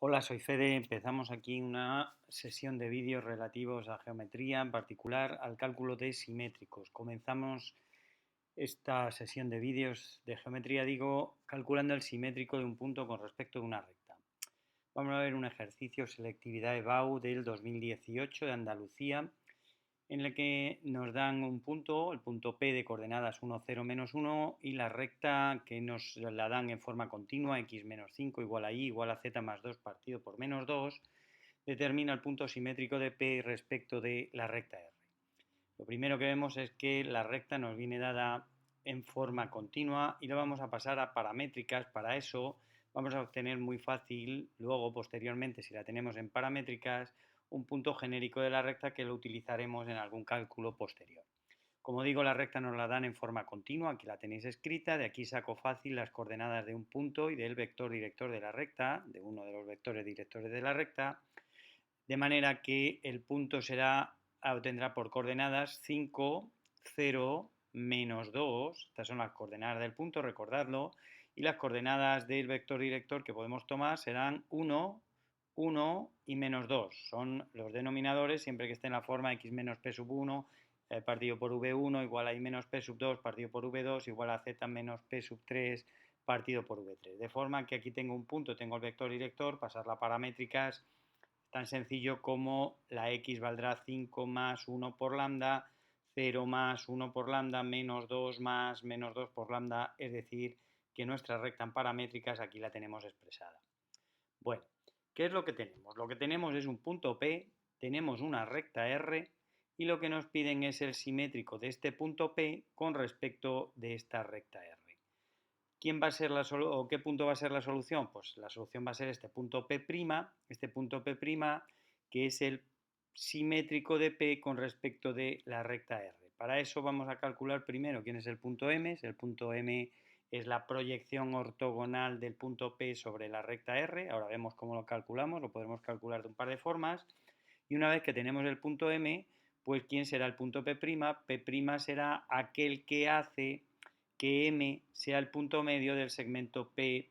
Hola, soy Fede. Empezamos aquí una sesión de vídeos relativos a geometría, en particular al cálculo de simétricos. Comenzamos esta sesión de vídeos de geometría, digo, calculando el simétrico de un punto con respecto de una recta. Vamos a ver un ejercicio selectividad EBAU del 2018 de Andalucía, en el que nos dan un punto, el punto P de coordenadas 1, 0, menos 1, y la recta que nos la dan en forma continua, x menos 5 igual a y igual a z más 2 partido por menos 2, determina el punto simétrico de P respecto de la recta R. Lo primero que vemos es que la recta nos viene dada en forma continua y lo vamos a pasar a paramétricas. Para eso vamos a obtener muy fácil, luego posteriormente, si la tenemos en paramétricas, un punto genérico de la recta que lo utilizaremos en algún cálculo posterior. Como digo, la recta nos la dan en forma continua, aquí la tenéis escrita, de aquí saco fácil las coordenadas de un punto y del vector director de la recta, de uno de los vectores directores de la recta, de manera que el punto tendrá por coordenadas 5, 0, menos 2, estas son las coordenadas del punto, recordadlo, y las coordenadas del vector director que podemos tomar serán 1, 1 y menos 2, son los denominadores siempre que esté en la forma x menos p sub 1 partido por v1 igual a y menos p sub 2 partido por v2 igual a z menos p sub 3 partido por v3, de forma que aquí tengo un punto, tengo el vector director, pasarla a paramétricas, tan sencillo como la x valdrá 5 más 1 por lambda, 0 más 1 por lambda, menos 2 más menos 2 por lambda, es decir, que nuestra recta en paramétricas aquí la tenemos expresada. Bueno, ¿qué es lo que tenemos? Lo que tenemos es un punto P, tenemos una recta R y lo que nos piden es el simétrico de este punto P con respecto de esta recta R. ¿Quién va a ser o qué punto va a ser la solución? Pues la solución va a ser este punto P', que es el simétrico de P con respecto de la recta R. Para eso vamos a calcular primero quién es el punto M. El punto M es la proyección ortogonal del punto P sobre la recta R. Ahora vemos cómo lo calculamos, lo podemos calcular de un par de formas. Y una vez que tenemos el punto M, pues ¿quién será el punto P'? P' será aquel que hace que M sea el punto medio del segmento P',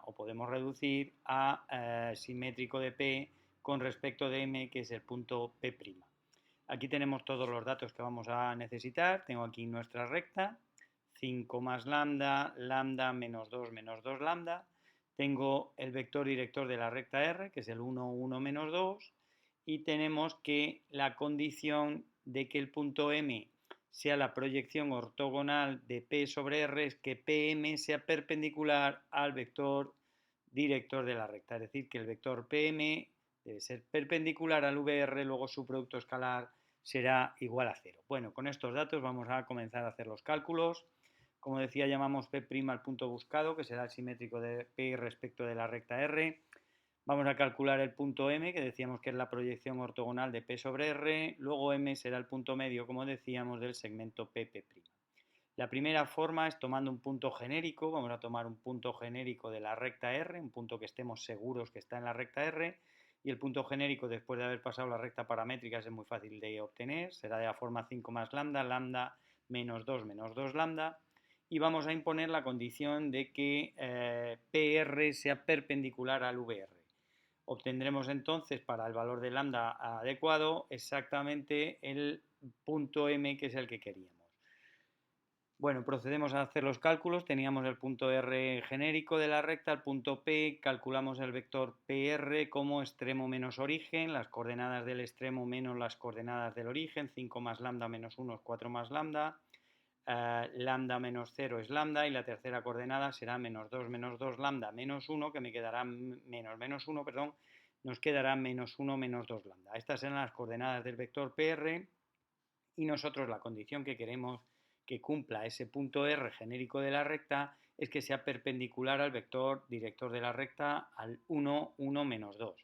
o podemos reducir a simétrico de P con respecto de M, que es el punto P'. Aquí tenemos todos los datos que vamos a necesitar. Tengo aquí nuestra recta, 5 más lambda, lambda menos 2 lambda. Tengo el vector director de la recta R, que es el 1, 1 menos 2. Y tenemos que la condición de que el punto M sea la proyección ortogonal de P sobre R es que PM sea perpendicular al vector director de la recta. Es decir, que el vector PM debe ser perpendicular al VR, luego su producto escalar será igual a 0. Bueno, con estos datos vamos a comenzar a hacer los cálculos. Como decía, llamamos P' al punto buscado, que será el simétrico de P respecto de la recta R. Vamos a calcular el punto M, que decíamos que es la proyección ortogonal de P sobre R. Luego M será el punto medio, como decíamos, del segmento P'. La primera forma es tomando un punto genérico. Vamos a tomar un punto genérico de la recta R, un punto que estemos seguros que está en la recta R. Y el punto genérico, después de haber pasado la recta paramétrica, es muy fácil de obtener. Será de la forma 5 más lambda, lambda menos 2 lambda. Y vamos a imponer la condición de que PR sea perpendicular al VR. Obtendremos entonces para el valor de lambda adecuado exactamente el punto M, que es el que queríamos. Bueno, procedemos a hacer los cálculos. Teníamos el punto R genérico de la recta, el punto P, calculamos el vector PR como extremo menos origen, las coordenadas del extremo menos las coordenadas del origen, 5 más lambda menos 1 es 4 más lambda, lambda menos 0 es lambda y la tercera coordenada será menos 2 lambda menos 1, que me quedará menos 1, perdón, nos quedará menos 1 menos 2 lambda. Estas serán las coordenadas del vector PR y nosotros la condición que queremos que cumpla ese punto R genérico de la recta es que sea perpendicular al vector director de la recta al 1, 1 menos 2.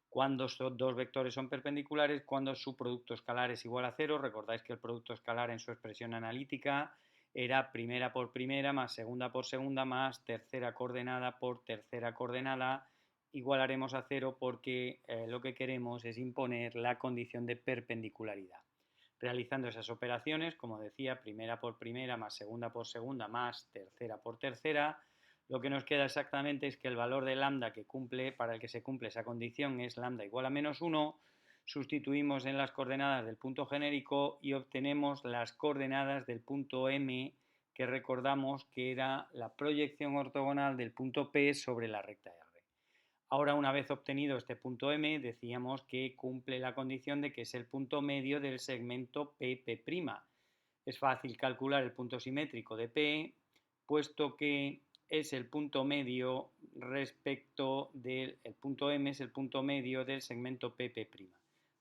Cuando estos dos vectores son perpendiculares, cuando su producto escalar es igual a 0, recordáis que el producto escalar en su expresión analítica era primera por primera más segunda por segunda más tercera coordenada por tercera coordenada, igualaremos a 0 porque lo que queremos es imponer la condición de perpendicularidad. Realizando esas operaciones, como decía, primera por primera más segunda por segunda más tercera por tercera, Lo que nos queda exactamente es que el valor de lambda que cumple, para el que se cumple esa condición es lambda igual a menos 1, sustituimos en las coordenadas del punto genérico y obtenemos las coordenadas del punto M, que recordamos que era la proyección ortogonal del punto P sobre la recta R. Ahora, una vez obtenido este punto M, decíamos que cumple la condición de que es el punto medio del segmento PP'. Es fácil calcular el punto simétrico de P, puesto que es el punto medio respecto del punto M, es el punto medio del segmento PP'.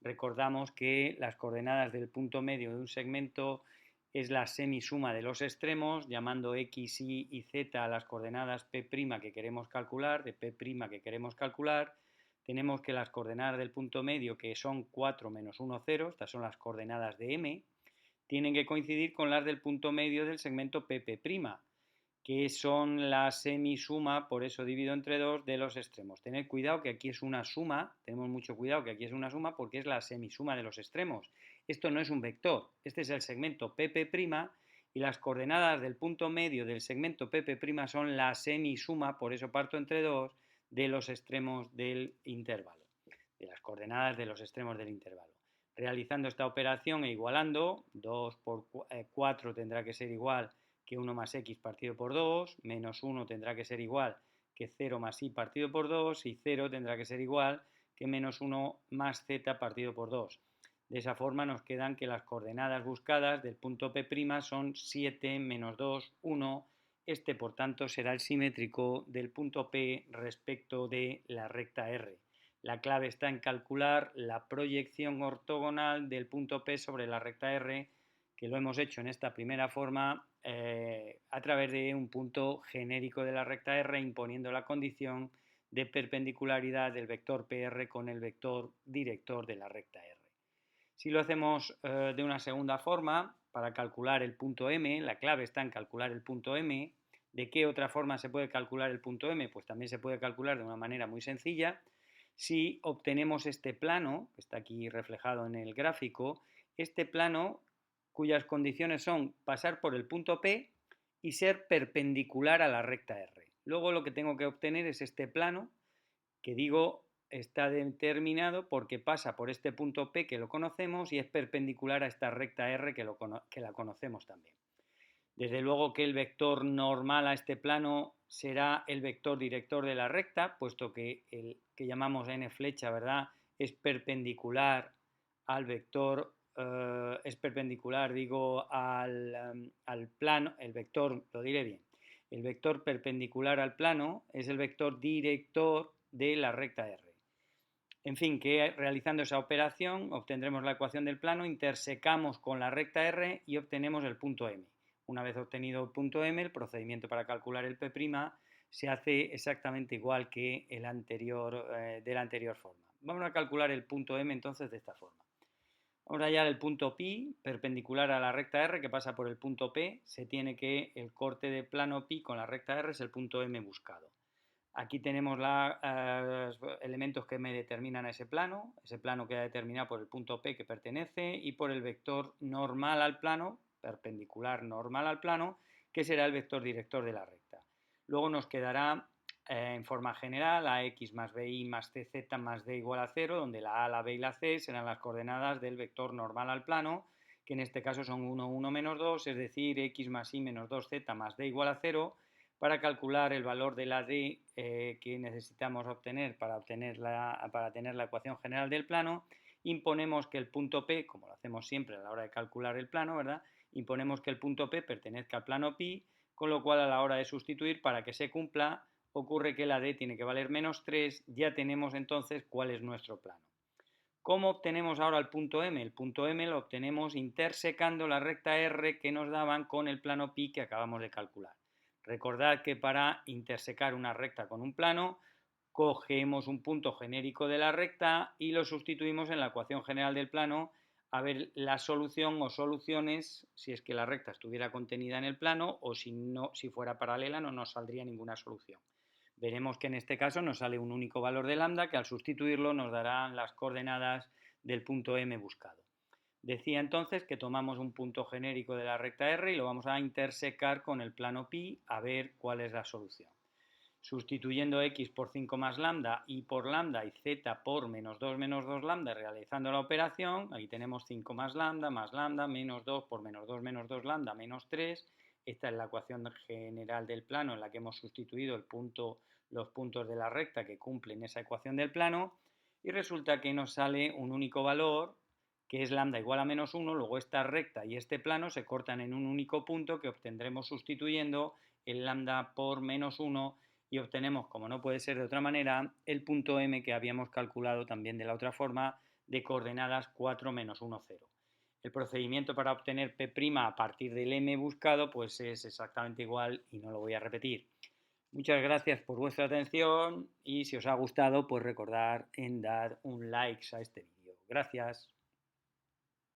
Recordamos que las coordenadas del punto medio de un segmento es la semisuma de los extremos, llamando x, y z a las coordenadas P' que queremos calcular, de P' que queremos calcular. Tenemos que las coordenadas del punto medio, que son 4 menos 1, 0, estas son las coordenadas de M, tienen que coincidir con las del punto medio del segmento PP', que son la semisuma, por eso divido entre 2, de los extremos. Tened cuidado que aquí es una suma, tenemos mucho cuidado que aquí es una suma porque es la semisuma de los extremos. Esto no es un vector, este es el segmento PP' y las coordenadas del punto medio del segmento PP' son la semisuma, por eso parto entre 2, de los extremos del intervalo, de las coordenadas de los extremos del intervalo. Realizando esta operación e igualando, 2 por 4 tendrá que ser igual que 1 más x partido por 2, menos 1 tendrá que ser igual que 0 más y partido por 2 y 0 tendrá que ser igual que menos 1 más z partido por 2. De esa forma nos quedan que las coordenadas buscadas del punto P' son 7, menos 2, 1. Este, por tanto, será el simétrico del punto P respecto de la recta R. La clave está en calcular la proyección ortogonal del punto P sobre la recta R, que lo hemos hecho en esta primera forma a través de un punto genérico de la recta R, imponiendo la condición de perpendicularidad del vector PR con el vector director de la recta R. Si lo hacemos de una segunda forma, para calcular el punto M, la clave está en calcular el punto M. ¿De qué otra forma se puede calcular el punto M? Pues también se puede calcular de una manera muy sencilla. Si obtenemos este plano, que está aquí reflejado en el gráfico, este plano cuyas condiciones son pasar por el punto P y ser perpendicular a la recta R. Luego lo que tengo que obtener es este plano, que digo está determinado porque pasa por este punto P que lo conocemos y es perpendicular a esta recta R que la conocemos también. Desde luego que el vector normal a este plano será el vector director de la recta, puesto que el que llamamos n flecha, ¿verdad?, es perpendicular al vector, es perpendicular, digo, al plano, el vector, lo diré bien, el vector perpendicular al plano es el vector director de la recta R. En fin, que realizando esa operación obtendremos la ecuación del plano, intersecamos con la recta R y obtenemos el punto M. Una vez obtenido el punto M, el procedimiento para calcular el P' se hace exactamente igual que el anterior, de la anterior forma. Vamos a calcular el punto M entonces de esta forma. Vamos a hallar el punto pi perpendicular a la recta R que pasa por el punto P. Se tiene que el corte de plano pi con la recta R es el punto M buscado. Aquí tenemos los elementos que me determinan a ese plano queda determinado por el punto P que pertenece y por el vector normal al plano, perpendicular normal al plano, que será el vector director de la recta. Luego nos quedará en forma general ax más bi más cz más d igual a 0, donde la a, la b y la c serán las coordenadas del vector normal al plano, que en este caso son 1, 1 menos 2, es decir, x más y menos 2z más d igual a 0, para calcular el valor de la d que necesitamos obtener para tener la ecuación general del plano, imponemos que el punto P, como lo hacemos siempre a la hora de calcular el plano, ¿verdad?, imponemos que el punto P pertenezca al plano pi, con lo cual a la hora de sustituir, para que se cumpla, ocurre que la d tiene que valer menos 3, ya tenemos entonces cuál es nuestro plano. ¿Cómo obtenemos ahora el punto M? El punto M lo obtenemos intersecando la recta R que nos daban con el plano pi que acabamos de calcular. Recordad que para intersecar una recta con un plano, cogemos un punto genérico de la recta y lo sustituimos en la ecuación general del plano a ver la solución o soluciones si es que la recta estuviera contenida en el plano o si fuera paralela no nos saldría ninguna solución. Veremos que en este caso nos sale un único valor de lambda que al sustituirlo nos darán las coordenadas del punto M buscado. Decía entonces que tomamos un punto genérico de la recta R y lo vamos a intersecar con el plano pi a ver cuál es la solución. sustituyendo x por 5 más lambda, y por lambda y z por menos 2 lambda, realizando la operación, ahí tenemos 5 más lambda, menos 2 por menos 2 lambda, menos 3. Esta es la ecuación general del plano en la que hemos sustituido los puntos de la recta que cumplen esa ecuación del plano, y resulta que nos sale un único valor, que es lambda igual a menos 1, luego esta recta y este plano se cortan en un único punto que obtendremos sustituyendo el lambda por menos 1, y obtenemos, como no puede ser de otra manera, el punto M que habíamos calculado también de la otra forma, de coordenadas 4, menos 1, 0. El procedimiento para obtener P' a partir del M buscado pues es exactamente igual y no lo voy a repetir. Muchas gracias por vuestra atención, y si os ha gustado pues recordad en dar un like a este vídeo. Gracias.